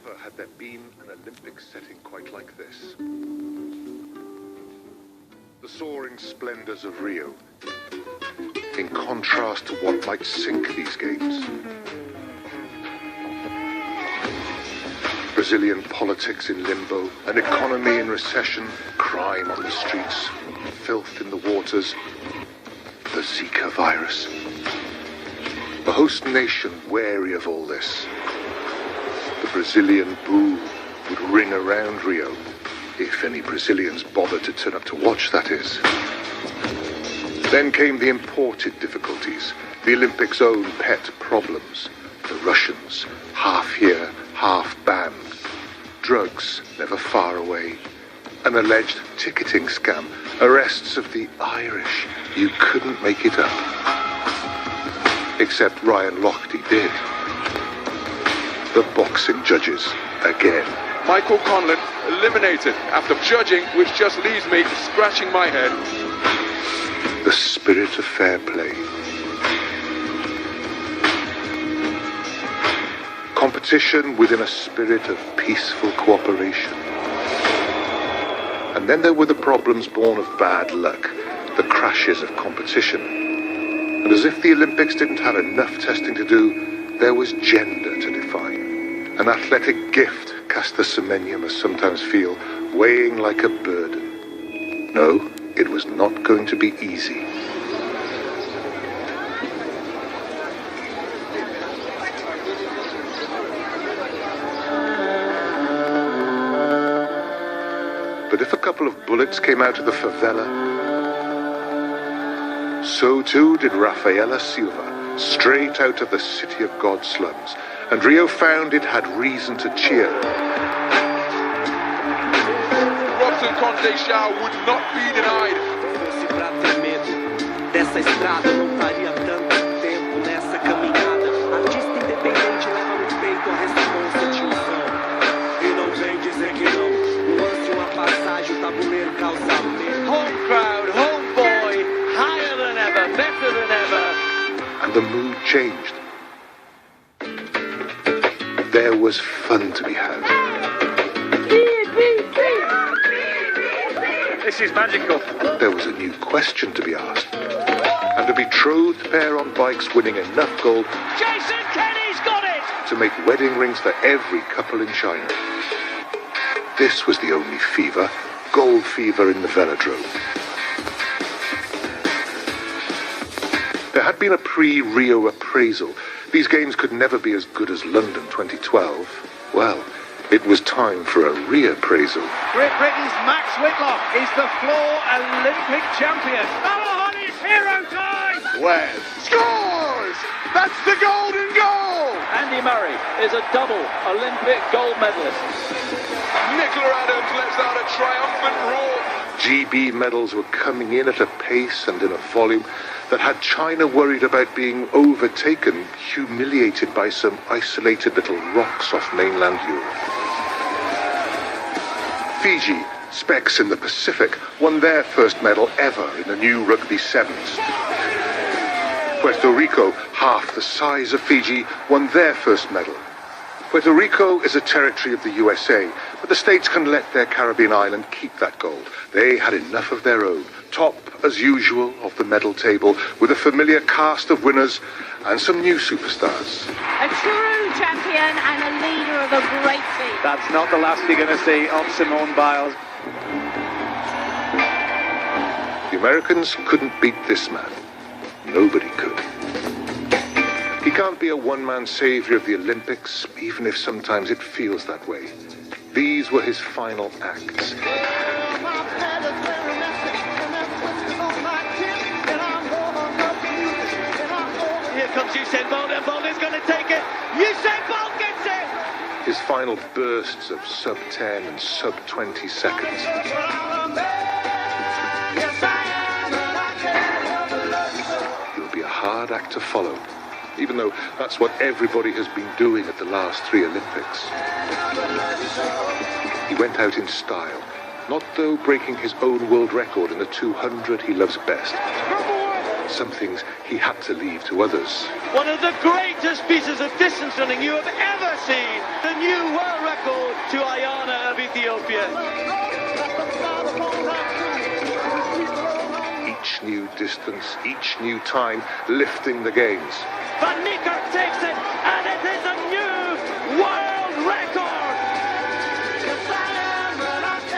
Never had there been an Olympic setting quite like this. The soaring splendors of Rio, in contrast to what might sink these games. Brazilian politics in limbo, an economy in recession, crime on the streets, filth in the waters, the Zika virus. The host nation wary of all this. The Brazilian boo would ring around Rio, if any Brazilians bothered to turn up to watch, that is. Then came the imported difficulties, the Olympics' own pet problems. The Russians, half here, half banned. Drugs, never far away. An alleged ticketing scam. Arrests of the Irish. You couldn't make it up. Except Ryan Lochte did. The boxing judges, again. Michael Conlon eliminated after judging, which just leaves me scratching my head. The spirit of fair play. Competition within a spirit of peaceful cooperation. And then there were the problems born of bad luck, the crashes of competition. And as if the Olympics didn't have enough testing to do, there was gender to define. An athletic gift, Caster Semenya must sometimes feel, weighing like a burden. No, it was not going to be easy. But if a couple of bullets came out of the favela, so too did Rafaela Silva, straight out of the City of God slums. And Rio found it had reason to cheer. Robson Condeixa would not be denied. Dessa estrada não estaria tanto tempo nessa caminhada. Artista independente leva no peito a responsa de e não vem dizer que não. O lance, uma passagem, o tabuleiro causa medo. Home crowd, home boy, higher than ever, better than ever. And the mood changed. There was fun to be had. This is magical. There was a new question to be asked. And a betrothed pair on bikes winning enough gold. Jason Kenny's got it! To make wedding rings for every couple in China. This was the only fever, gold fever in the velodrome. There had been a pre-Rio appraisal. These games could never be as good as London 2012. Well, it was time for a reappraisal. Great Britain's Max Whitlock is the floor Olympic champion. Oh, it's hero time! Webb scores! That's the golden goal! Andy Murray is a double Olympic gold medalist. Nicola Adams lets out a triumphant roar. GB medals were coming in at a pace and in a volume that had China worried about being overtaken, humiliated by some isolated little rocks off mainland Europe. Fiji, Specs in the Pacific, won their first medal ever in the new rugby sevens. Puerto Rico, half the size of Fiji, won their first medal. Puerto Rico is a territory of the USA, but the states can let their Caribbean island keep that gold. They had enough of their own. Top, as usual, of the medal table, with a familiar cast of winners and some new superstars. A true champion and a leader of a great team. That's not the last you're going to see of Simone Biles. The Americans couldn't beat this man. Nobody could. He can't be a one-man saviour of the Olympics, even if sometimes it feels that way. These were his final acts. Here comes Usain Bolt, and Bolt is going to take it. Usain Bolt gets it! His final bursts of sub-10 and sub-20 seconds. He'll be a hard act to follow, even though that's what everybody has been doing at the last 3 Olympics. He went out in style, not though breaking his own world record in the 200 he loves best. Some things he had to leave to others. One of the greatest pieces of distance running you have ever seen. The new world record. Ethiopia. Each new distance, each new time, lifting the games. Van Niekerk takes it, and it is a new world record!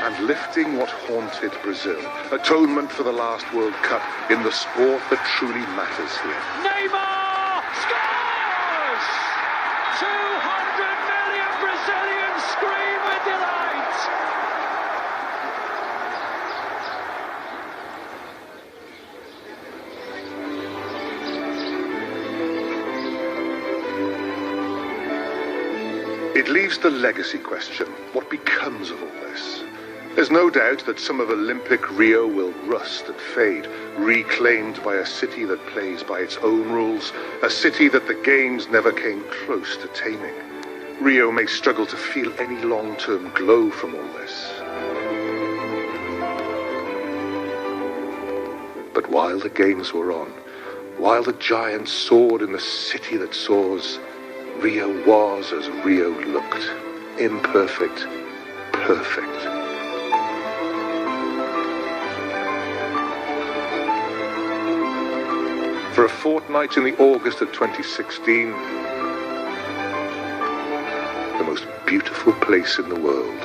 And lifting what haunted Brazil. Atonement for the last World Cup in the sport that truly matters here. Neymar scores! 200 million Brazilians scream with delight! It leaves the legacy question. What becomes of all this? There's no doubt that some of Olympic Rio will rust and fade, reclaimed by a city that plays by its own rules, a city that the Games never came close to taming. Rio may struggle to feel any long-term glow from all this. But while the Games were on, while the giants soared in the city that soars, Rio was as Rio looked. Imperfect, perfect. For a fortnight in the August of 2016, the most beautiful place in the world.